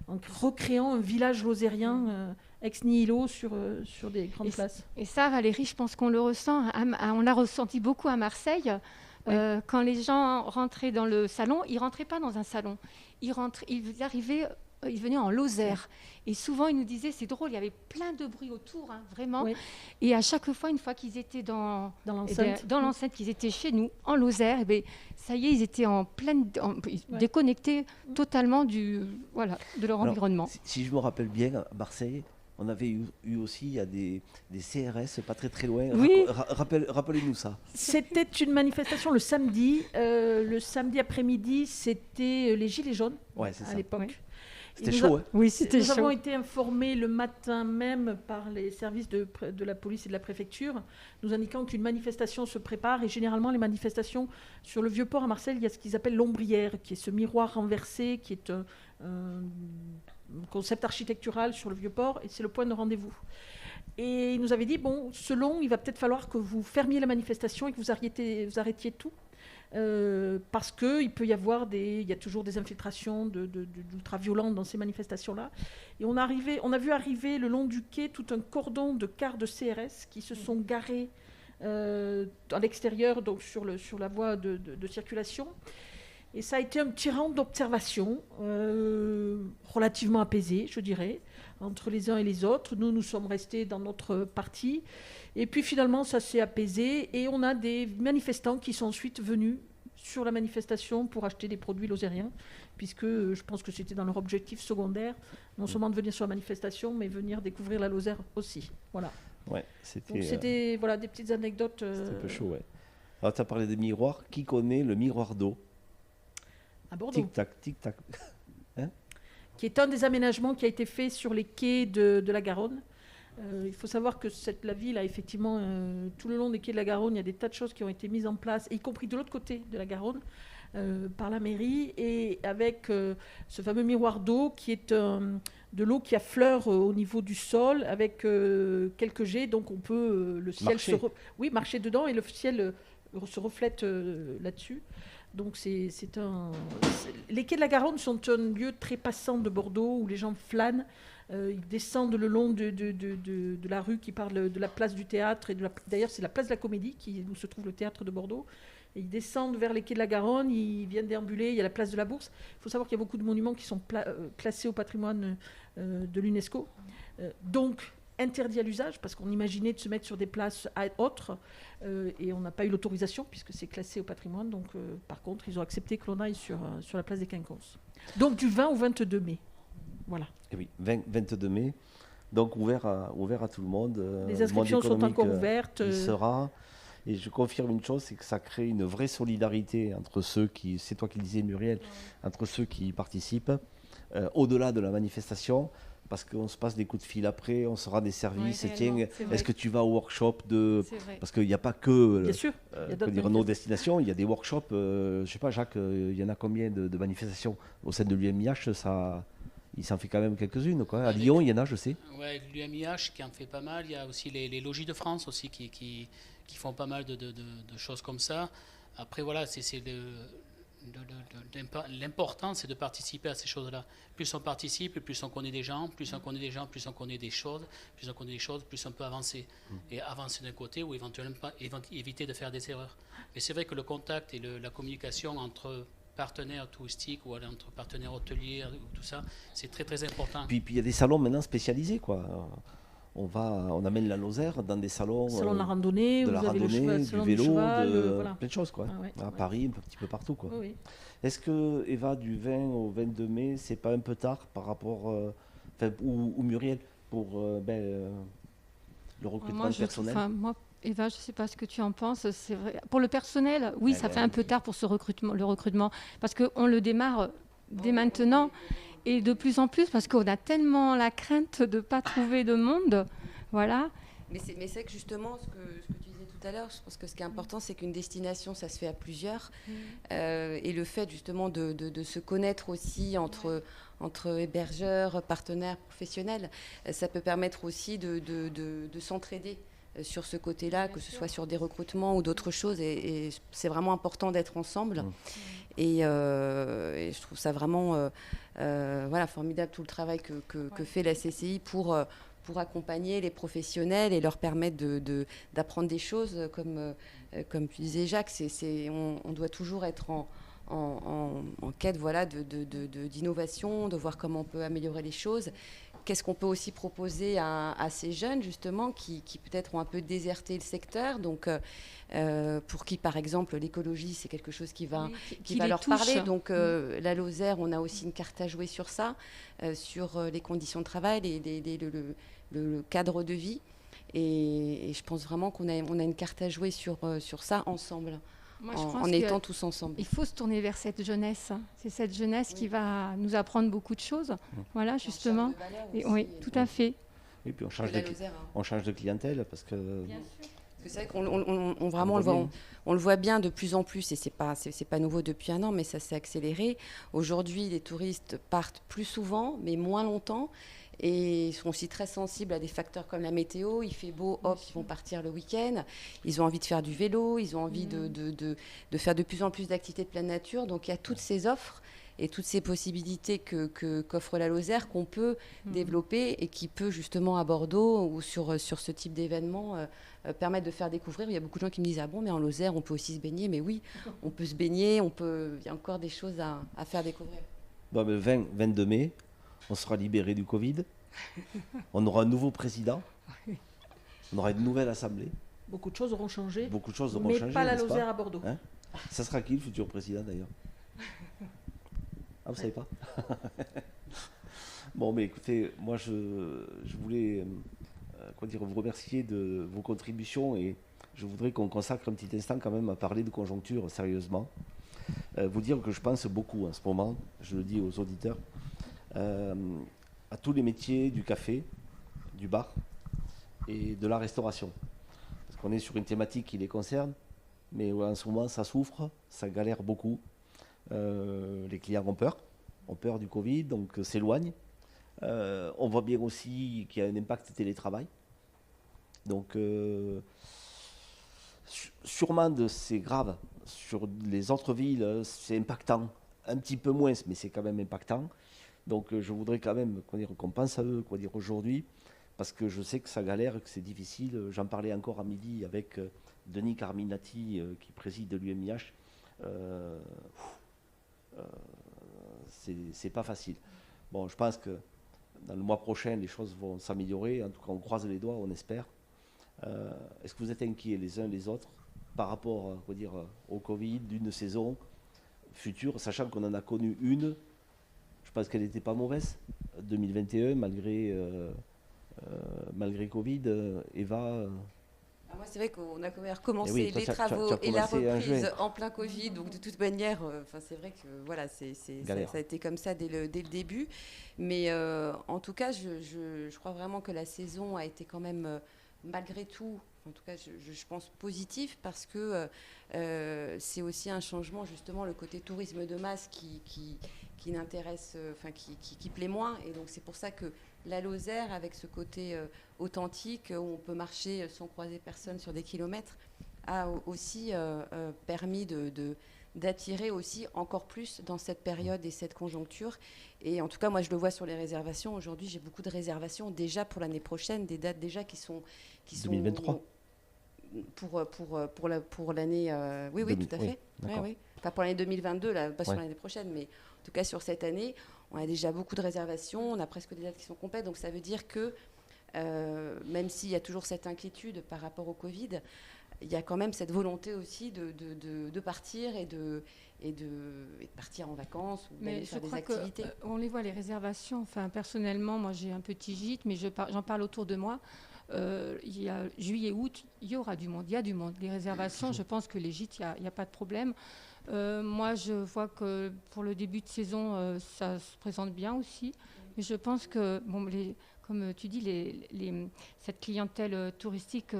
en recréant un village lozérien ex nihilo sur des grandes places. Et ça, Valérie, je pense qu'on le ressent. On l'a ressenti beaucoup à Marseille. Quand les gens rentraient dans le salon, ils ne rentraient pas dans un salon. Ils arrivaient ils venaient en Lozère. Et souvent, ils nous disaient, c'est drôle, il y avait plein de bruit autour, hein, vraiment. Oui. Et à chaque fois, une fois qu'ils étaient dans l'enceinte, qu'ils étaient chez nous, en Lozère, eh bien, ça y est, ils étaient déconnectés totalement de leur environnement. Si je me rappelle bien, à Marseille, on avait eu aussi il y a des CRS pas très loin. Oui. Rappelez-nous ça. C'était une manifestation le samedi. Le samedi après-midi, c'était les Gilets jaunes à l'époque. Oui. C'était chaud, hein? Oui, c'était chaud. Nous avons été informés le matin même par les services de la police et de la préfecture, nous indiquant qu'une manifestation se prépare. Et généralement, les manifestations sur le Vieux-Port à Marseille, il y a ce qu'ils appellent l'ombrière, qui est ce miroir renversé, qui est un concept architectural sur le Vieux-Port, et c'est le point de rendez-vous. Et ils nous avaient dit, bon, il va peut-être falloir que vous fermiez la manifestation et que vous arrêtiez tout. Parce qu'il peut y avoir il y a toujours des infiltrations d'ultra-violents dans ces manifestations-là. Et on a vu arriver le long du quai tout un cordon de cars de CRS qui se sont garés à l'extérieur, donc sur la voie de circulation. Et ça a été un petit round d'observation relativement apaisé, je dirais, entre les uns et les autres. Nous sommes restés dans notre partie. Et puis finalement, ça s'est apaisé. Et on a des manifestants qui sont ensuite venus sur la manifestation pour acheter des produits lozériens, puisque je pense que c'était dans leur objectif secondaire, non seulement de venir sur la manifestation, mais venir découvrir la Lozère aussi. Voilà. Ouais, Donc c'était des petites anecdotes. C'était un peu chaud, ouais. Alors, tu as parlé de miroirs. Qui connaît le miroir d'eau? À Bordeaux. Tic-tac, tic-tac. Qui est un des aménagements qui a été fait sur les quais de la Garonne. Il faut savoir que la ville a effectivement, tout le long des quais de la Garonne, il y a des tas de choses qui ont été mises en place, y compris de l'autre côté de la Garonne, par la mairie, et avec ce fameux miroir d'eau qui est de l'eau qui affleure au niveau du sol, avec quelques jets, donc on peut le ciel marcher dedans, et le ciel se reflète là-dessus. Donc les quais de la Garonne sont un lieu très passant de Bordeaux où les gens flânent. Ils descendent le long de la rue qui parle de la place du théâtre. D'ailleurs, c'est la place de la Comédie où se trouve le théâtre de Bordeaux. Et ils descendent vers les quais de la Garonne, ils viennent déambuler. Il y a la place de la Bourse. Il faut savoir qu'il y a beaucoup de monuments qui sont classés au patrimoine de l'UNESCO. Donc, interdit à l'usage, parce qu'on imaginait de se mettre sur des places autres, et on n'a pas eu l'autorisation, puisque c'est classé au patrimoine. Donc, par contre, ils ont accepté que l'on aille sur la place des Quinconces. Donc, du 20 au 22 mai. Voilà. Et oui, 22 mai, donc ouvert à tout le monde. Les inscriptions sont encore ouvertes. Il sera. Et je confirme une chose, c'est que ça crée une vraie solidarité entre ceux qui, c'est toi qui le disais Muriel, entre ceux qui participent, au-delà de la manifestation, parce qu'on se passe des coups de fil après, on se rend des services. Tiens, est-ce que tu vas au workshop parce qu'il n'y a pas que nos destinations, il y a des workshops. Je ne sais pas, Jacques, il y en a combien de manifestations au sein de l'UMIH? Il s'en fait quand même quelques-unes, quoi. À Lyon, il y en a, je sais. Oui, l'UMIH qui en fait pas mal. Il y a aussi les Logis de France aussi qui font pas mal de choses comme ça. Après, voilà, l'important, c'est de participer à ces choses-là. Plus on participe, plus on connaît des gens, plus on connaît des gens, plus on connaît des choses, plus on connaît des choses, plus on peut avancer. Et avancer d'un côté ou éventuellement éviter de faire des erreurs. Mais c'est vrai que le contact et la communication entre partenaires touristiques ou entre partenaires hôteliers, tout ça, c'est très très important. Puis il y a des salons maintenant spécialisés, quoi. On amène la Lozère dans des salons. Salon de la randonnée, du vélo, voilà. plein de choses, quoi. À Paris, un petit peu partout, quoi. Oui. Est-ce que, Eva, du 20 au 22 mai, c'est pas un peu tard par rapport, ou Muriel, pour le recrutement personnel? Moi, Eva, je ne sais pas ce que tu en penses. C'est vrai. Pour le personnel, oui, ça fait un peu tard pour le recrutement, parce qu'on le démarre dès maintenant, et de plus en plus, parce qu'on a tellement la crainte de ne pas trouver de monde. Voilà. Mais c'est que justement, ce que tu disais tout à l'heure, je pense que ce qui est important, c'est qu'une destination, ça se fait à plusieurs. Et le fait justement de se connaître aussi entre hébergeurs, partenaires, professionnels, ça peut permettre aussi de s'entraider sur ce côté-là, que ce soit sur des recrutements ou d'autres choses. Et c'est vraiment important d'être ensemble. Et je trouve ça vraiment formidable, tout le travail que fait la CCI pour accompagner les professionnels et leur permettre d'apprendre des choses. Comme tu disais, Jacques, on doit toujours être en quête voilà, d'innovation, de voir comment on peut améliorer les choses. Qu'est-ce qu'on peut aussi proposer à ces jeunes, justement, qui peut-être ont un peu déserté le secteur, donc pour qui, par exemple, l'écologie, c'est quelque chose qui va leur parler. Donc, la Lozère, on a aussi une carte à jouer sur ça, sur les conditions de travail, le cadre de vie. Et je pense vraiment qu'on a une carte à jouer sur ça ensemble. Moi, je pense en étant tous ensemble. Il faut se tourner vers cette jeunesse. C'est cette jeunesse qui va nous apprendre beaucoup de choses. Voilà, justement. Oui, tout à fait. Et puis on change de clientèle parce que. Bien sûr. C'est vrai qu'on vraiment on le voit bien de plus en plus, et c'est pas nouveau depuis un an, mais ça s'est accéléré. Aujourd'hui, les touristes partent plus souvent, mais moins longtemps. Et ils sont aussi très sensibles à des facteurs comme la météo. Il fait beau, hop, ils vont partir le week-end. Ils ont envie de faire du vélo, ils ont envie de faire de plus en plus d'activités de pleine nature. Donc il y a toutes ces offres et toutes ces possibilités qu'offre la Lozère qu'on peut développer et qui peut justement à Bordeaux ou sur ce type d'événement permettre de faire découvrir. Il y a beaucoup de gens qui me disent « Ah bon, mais en Lozère, on peut aussi se baigner ». Mais oui, on peut se baigner, il y a encore des choses à faire découvrir. Bon, le 22 mai, on sera libéré du Covid. On aura un nouveau président. On aura une nouvelle assemblée. Beaucoup de choses auront changé. Beaucoup de choses auront mais changé. Pas la Lozère à Bordeaux. Hein, ça sera qui le futur président d'ailleurs? Ah, vous savez pas? Bon, mais écoutez, moi je voulais vous remercier de vos contributions et je voudrais qu'on consacre un petit instant quand même à parler de conjoncture sérieusement. Vous dire que je pense beaucoup en ce moment, je le dis aux auditeurs, à tous les métiers du café, du bar et de la restauration. Parce qu'on est sur une thématique qui les concerne, mais en ce moment ça souffre, ça galère beaucoup. Les clients ont peur du Covid, donc s'éloignent. On voit bien aussi qu'il y a un impact télétravail. Donc sûrement c'est grave. Sur les autres villes, c'est impactant. Un petit peu moins, mais c'est quand même impactant. Donc je voudrais quand même qu'on pense à eux aujourd'hui, parce que je sais que ça galère, que c'est difficile. J'en parlais encore à midi avec Denis Carminati, qui préside l'UMIH. C'est pas facile. Bon, je pense que dans le mois prochain, les choses vont s'améliorer. En tout cas, on croise les doigts, on espère. Est-ce que vous êtes inquiets les uns les autres par rapport au Covid, d'une saison future, sachant qu'on en a connu une? Je pense qu'elle n'était pas mauvaise, 2021, malgré Covid. Eva moi, c'est vrai qu'on a recommencé les travaux et la reprise en plein Covid, donc de toute manière, c'est vrai que voilà, ça a été comme ça dès le début. Mais en tout cas, je crois vraiment que la saison a été quand même, malgré tout, en tout cas, je pense positif, parce que c'est aussi un changement, justement, le côté tourisme de masse qui n'intéresse, qui plaît moins. Et donc, c'est pour ça que la Lozère, avec ce côté authentique, où on peut marcher sans croiser personne sur des kilomètres, a aussi permis d'attirer aussi encore plus dans cette période et cette conjoncture. Et en tout cas, moi, je le vois sur les réservations. Aujourd'hui, j'ai beaucoup de réservations déjà pour l'année prochaine, des dates déjà qui sont 2023 pour l'année... oui, tout à fait. Oui. Pas pour l'année 2022, là, pas sur l'année prochaine, mais en tout cas sur cette année, on a déjà beaucoup de réservations, on a presque des dates qui sont complètes, donc ça veut dire que même s'il y a toujours cette inquiétude par rapport au Covid, il y a quand même cette volonté aussi de partir et de partir en vacances ou d'aller faire des activités. On les voit, les réservations. Enfin, personnellement, moi j'ai un petit gîte, mais j'en parle autour de moi. Il y a juillet, août, il y aura du monde, il y a du monde. Les réservations, je pense que les gîtes, il n'y a pas de problème. Moi, je vois que pour le début de saison, ça se présente bien aussi. Mais je pense que, comme tu dis, cette clientèle touristique,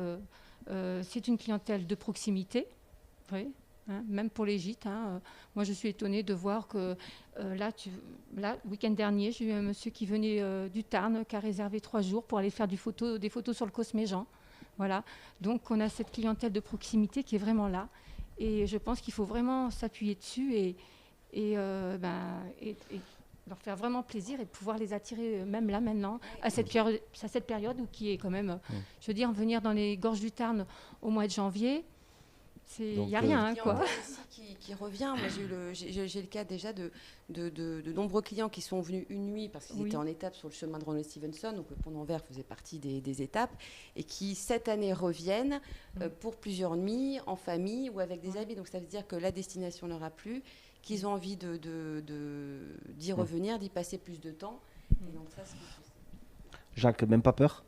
c'est une clientèle de proximité, oui, même pour les gîtes. Moi, je suis étonnée de voir que là, le week-end dernier, j'ai eu un monsieur qui venait du Tarn, qui a réservé 3 jours pour aller faire des photos sur le Cosméjean. Voilà. Donc, on a cette clientèle de proximité qui est vraiment là. Et je pense qu'il faut vraiment s'appuyer dessus et leur faire vraiment plaisir et pouvoir les attirer même là maintenant à cette période où qui est quand même, je veux dire, venir dans les gorges du Tarn au mois de janvier, Il Donc, n'y a rien, hein, Clientèle quoi. aussi qui revient. Moi, j'ai le cas déjà de nombreux clients qui sont venus une nuit parce qu'ils Oui. étaient en étape sur le chemin de Ronald Stevenson, donc le pont d'Anvers faisait partie des étapes, et qui cette année reviennent pour plusieurs nuits en famille ou avec des amis. Donc ça veut dire que la destination leur a plu, qu'ils ont envie d'y revenir, d'y passer plus de temps. Et donc ça, c'est Jacques, même pas peur?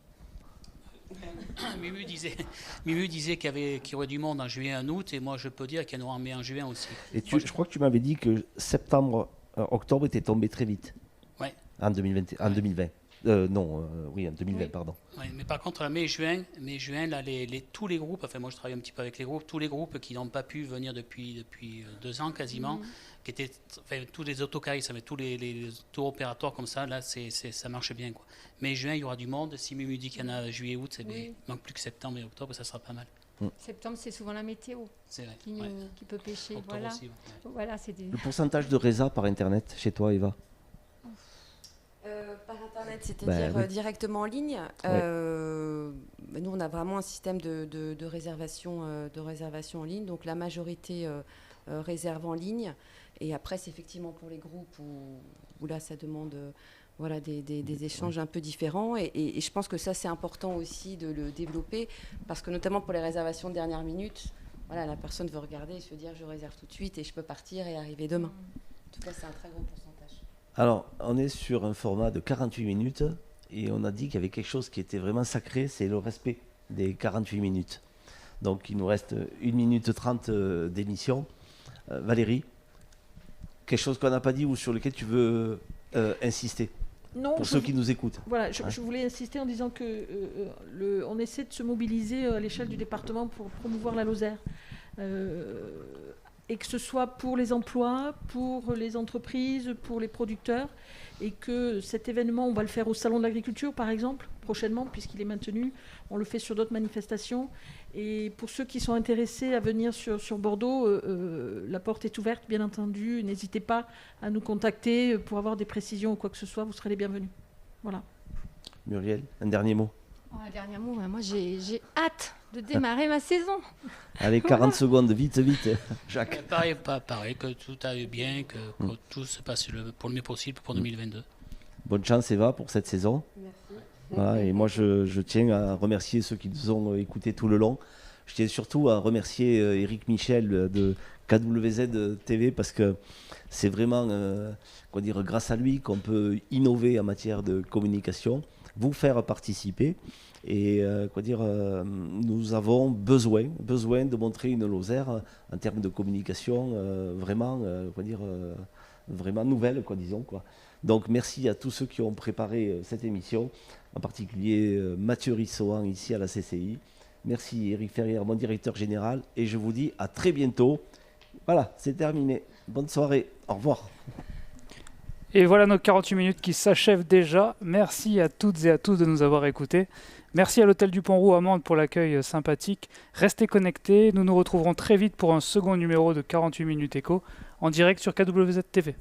Mimu disait qu'il y aurait du monde en juillet et en août, et moi je peux dire qu'il y en aura en juin aussi. Et je crois que tu m'avais dit que septembre, octobre était tombé très vite. Ouais. En 2020. En 2020. Oui, en 2020, Oui. pardon. Ouais, mais par contre, mai-juin, là, tous les groupes, enfin moi je travaille un petit peu avec les groupes, tous les groupes qui n'ont pas pu venir depuis 2 ans quasiment, qui étaient, enfin, tous les autocaristes, tous les tours opérateurs comme ça, là ça marche bien, quoi. Mai-juin, il y aura du monde. Si Mimu dit qu'il y en a juillet-août, c'est bien. Il manque plus que septembre et octobre, ça sera pas mal. Septembre, c'est souvent la météo C'est vrai. qui peut pêcher. Octobre Voilà. aussi, ouais. Voilà, c'est des... Le pourcentage de résa par Internet chez toi, Eva? Par Internet, c'est-à-dire oui. directement en ligne. Nous, on a vraiment un système de réservation en ligne. Donc, la majorité réserve en ligne. Et après, c'est effectivement pour les groupes où là, ça demande des échanges un peu différents. Et je pense que ça, c'est important aussi de le développer. Parce que notamment pour les réservations de dernière minute, voilà, la personne veut regarder et se dire je réserve tout de suite et je peux partir et arriver demain. En tout cas, c'est un très gros pourcentage. Alors, on est sur un format de 48 minutes et on a dit qu'il y avait quelque chose qui était vraiment sacré, c'est le respect des 48 minutes. Donc, il nous reste 1 minute 30 d'émission. Valérie, quelque chose qu'on n'a pas dit ou sur lequel tu veux insister Non, pour ceux qui nous écoutent? Voilà, je voulais insister en disant que on essaie de se mobiliser à l'échelle du département pour promouvoir la Lozère. Et que ce soit pour les emplois, pour les entreprises, pour les producteurs, et que cet événement, on va le faire au Salon de l'Agriculture, par exemple, prochainement, puisqu'il est maintenu. On le fait sur d'autres manifestations. Et pour ceux qui sont intéressés à venir sur Bordeaux, la porte est ouverte, bien entendu. N'hésitez pas à nous contacter pour avoir des précisions ou quoi que ce soit. Vous serez les bienvenus. Voilà. Muriel, un dernier mot. Un dernier mot, moi j'ai hâte de démarrer ma saison. Allez, 40 secondes, vite, Jacques. Pareil, que tout aille bien, que tout se passe pour le mieux possible pour 2022. Bonne chance, Eva, pour cette saison. Merci. Voilà, et moi, je tiens à remercier ceux qui nous ont écoutés tout le long. Je tiens surtout à remercier Eric Michel de KWZ TV parce que c'est vraiment grâce à lui qu'on peut innover en matière de communication, vous faire participer. Et nous avons besoin de montrer une Lozère en termes de communication vraiment nouvelle, disons. Donc merci à tous ceux qui ont préparé cette émission, en particulier Mathieu Rissoan ici à la CCI. Merci Éric Ferrière, mon directeur général, et je vous dis à très bientôt. Voilà, c'est terminé. Bonne soirée, au revoir. Et voilà nos 48 minutes qui s'achèvent déjà. Merci à toutes et à tous de nous avoir écoutés. Merci à l'Hôtel du Pont-Roux à Mende pour l'accueil sympathique. Restez connectés, nous nous retrouverons très vite pour un second numéro de 48 minutes éco en direct sur KWZ TV.